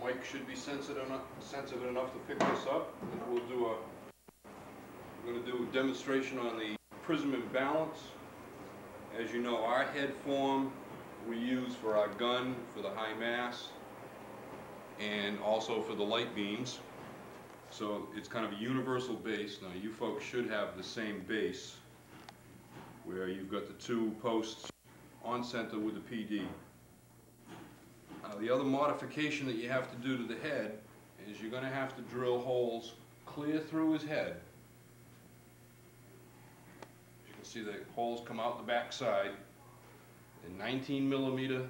mic should be sensitive enough to pick this up. And we're going to do a demonstration on the prism imbalance. As you know, our head form we use for our gun, for the high mass, and also for the light beams. So it's kind of a universal base. Now you folks should have the same base where you've got the two posts on center with the PD. The other modification that you have to do to the head is you're going to have to drill holes clear through his head. You can see the holes come out the back side. They're 19mm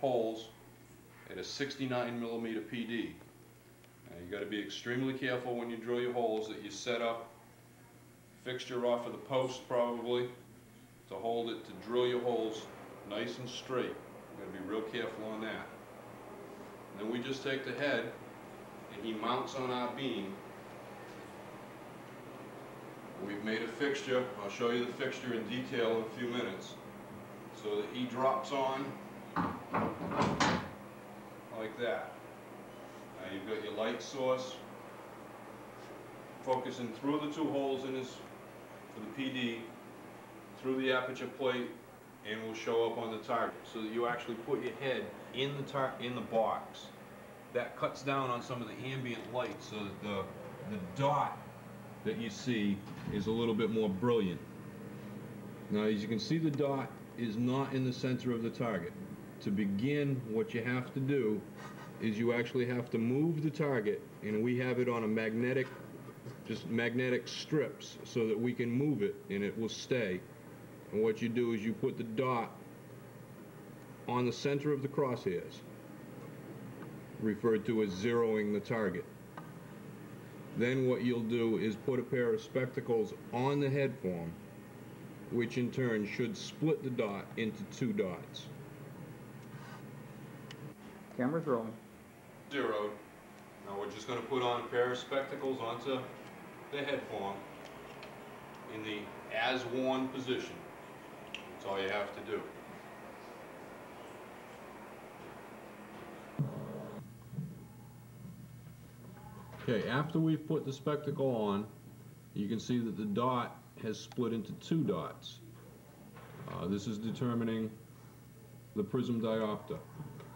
holes at a 69mm PD. Now you got to be extremely careful when you drill your holes that you set up fixture off of the post probably to hold it, to drill your holes nice and straight. You got to be real careful on that. Then we just take the head and he mounts on our beam. We've made a fixture. I'll show you the fixture in detail in a few minutes. So that he drops on like that. Now you've got your light source focusing through the two holes in his, for the PD, through the aperture plate, and will show up on the target. So that you actually put your head in the box. That cuts down on some of the ambient light, so that the dot that you see is a little bit more brilliant. Now as you can see, the dot is not in the center of the target. To begin, what you have to do is you actually have to move the target, and we have it on a magnetic, just magnetic strips, so that we can move it and it will stay. And what you do is you put the dot on the center of the crosshairs, referred to as zeroing the target. Then what you'll do is put a pair of spectacles on the head form, which in turn should split the dot into two dots. Camera's rolling. Zeroed. Now we're just going to put on a pair of spectacles onto the head form in the as worn position. That's all you have to do. Okay, after we've put the spectacle on, you can see that the dot has split into two dots. This is determining the prism diopter.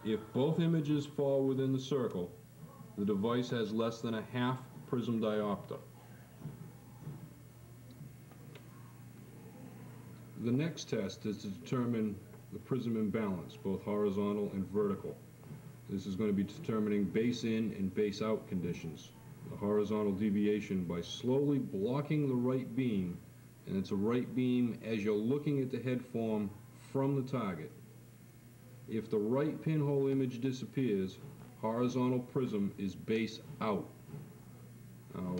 If both images fall within the circle, the device has less than a half prism diopter. The next test is to determine the prism imbalance, both horizontal and vertical. This is going to be determining base in and base out conditions. The horizontal deviation by slowly blocking the right beam, and it's a right beam as you're looking at the head form from the target. If the right pinhole image disappears, horizontal prism is base out. Now,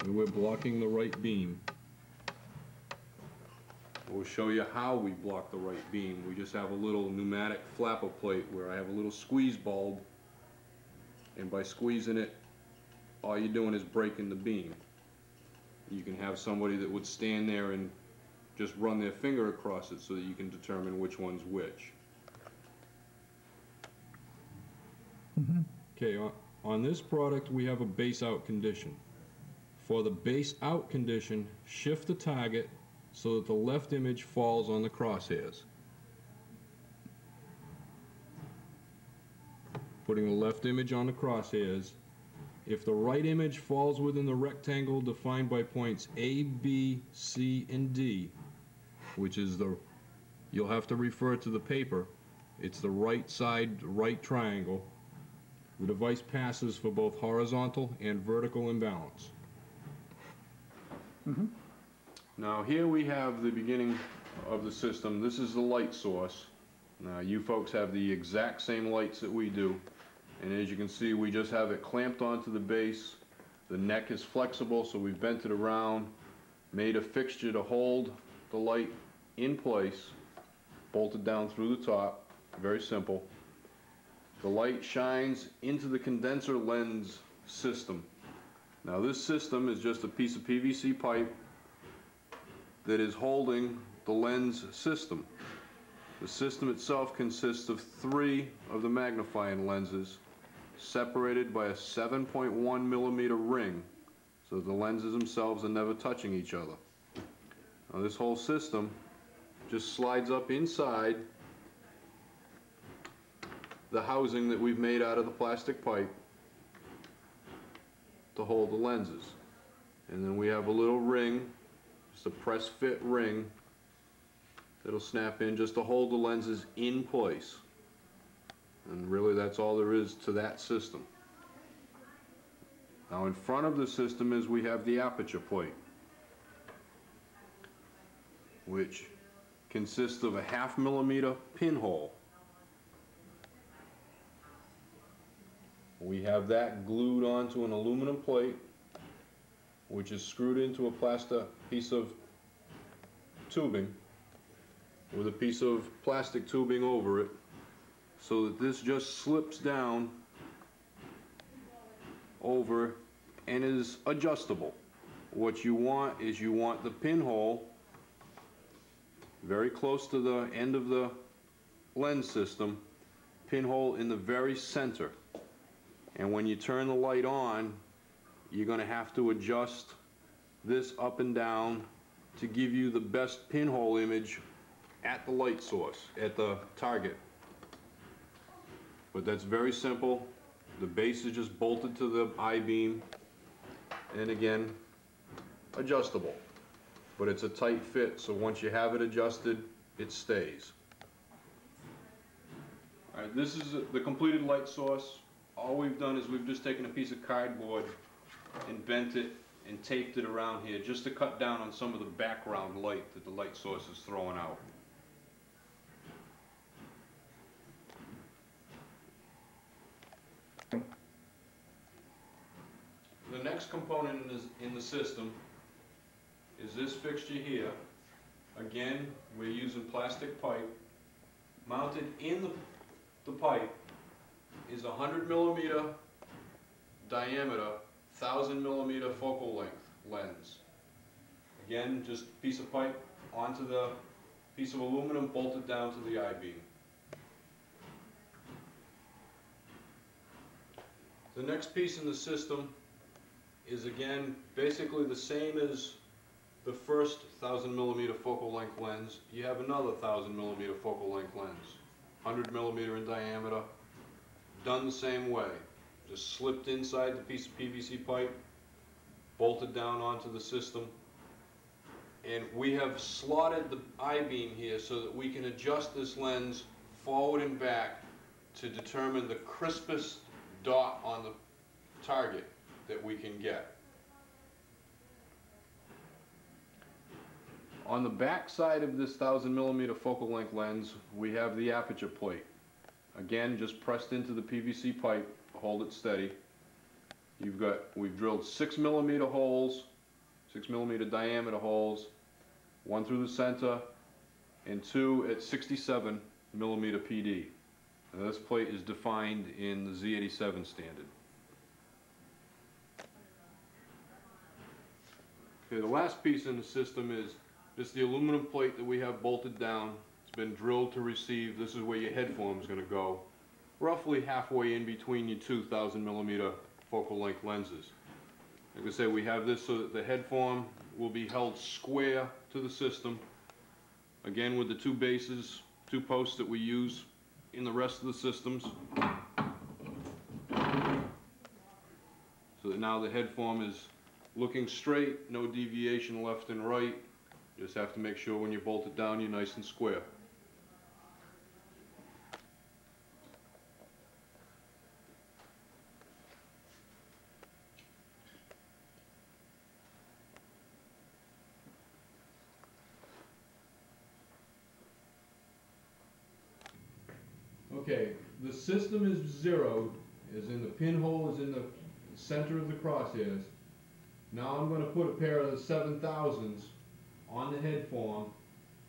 we're blocking the right beam. We'll show you how we block the right beam. We just have a little pneumatic flapper plate where I have a little squeeze bulb, and by squeezing it, all you're doing is breaking the beam. You can have somebody that would stand there and just run their finger across it so that you can determine which one's which. Okay, on this product we have a base out condition. For the base out condition, shift the target so that the left image falls on the crosshairs. Putting the left image on the crosshairs. If the right image falls within the rectangle defined by points A, B, C, and D, which is you'll have to refer to the paper, it's the right side, right triangle, the device passes for both horizontal and vertical imbalance. Now here we have the beginning of the system. This is the light source. Now you folks have the exact same lights that we do. And as you can see, we just have it clamped onto the base. The neck is flexible, so we've bent it around, made a fixture to hold the light in place, bolted down through the top. Very simple. The light shines into the condenser lens system. Now this system is just a piece of PVC pipe that is holding the lens system. The system itself consists of 3 of the magnifying lenses separated by a 7.1 millimeter ring, so the lenses themselves are never touching each other. Now this whole system just slides up inside the housing that we've made out of the plastic pipe to hold the lenses. And then we have a little ring, just a press fit ring, that'll snap in just to hold the lenses in place. And really that's all there is to that system. Now in front of the system is we have the aperture plate, which consists of a 1/2 millimeter pinhole. We have that glued onto an aluminum plate, which is screwed into a piece of tubing with a piece of plastic tubing over it, so that this just slips down over and is adjustable. What you want is you want the pinhole very close to the end of the lens system, pinhole in the very center. And when you turn the light on, you're going to have to adjust this up and down to give you the best pinhole image at the light source, at the target. But that's very simple. The base is just bolted to the I-beam, and again, adjustable. But it's a tight fit, so once you have it adjusted, it stays. Alright, this is the completed light source. All we've done is we've just taken a piece of cardboard and bent it and taped it around here just to cut down on some of the background light that the light source is throwing out. The next component in the system is this fixture here. Again, we're using plastic pipe. Mounted in the pipe is a 100 millimeter diameter, 1000 millimeter focal length lens. Again, just a piece of pipe onto the piece of aluminum bolted down to the I-beam. The next piece in the system is again basically the same as the first 1000 millimeter focal length lens. You have another 1000 millimeter focal length lens, 100 millimeter in diameter, done the same way. Just slipped inside the piece of PVC pipe, bolted down onto the system, and we have slotted the I-beam here so that we can adjust this lens forward and back to determine the crispest dot on the target that we can get. On the back side of this 1000 millimeter focal length lens, we have the aperture plate. Again, just pressed into the PVC pipe, hold it steady. We've drilled 6 millimeter holes, 6 millimeter diameter holes, one through the center and two at 67 millimeter PD. Now this plate is defined in the Z87 standard. Okay, the last piece in the system is just the aluminum plate that we have bolted down. It's been drilled to receive. This is where your head form is going to go, roughly halfway in between your two 1000 millimeter focal length lenses. Like I said, we have this so that the head form will be held square to the system. Again, with the two bases, two posts that we use in the rest of the systems. So that now the head form is looking straight, no deviation left and right. You just have to make sure when you bolt it down, you're nice and square. Okay, the system is zeroed, as in the pinhole is in the center of the crosshairs. Now I'm going to put a pair of the 7000s on the head form,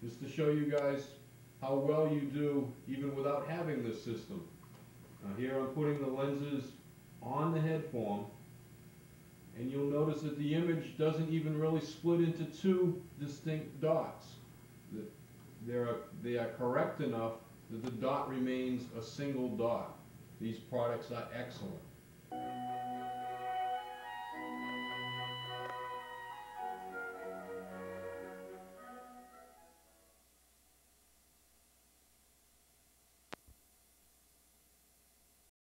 just to show you guys how well you do even without having this system. Now here I'm putting the lenses on the head form, and you'll notice that the image doesn't even really split into two distinct dots. They are correct enough that the dot remains a single dot. These products are excellent.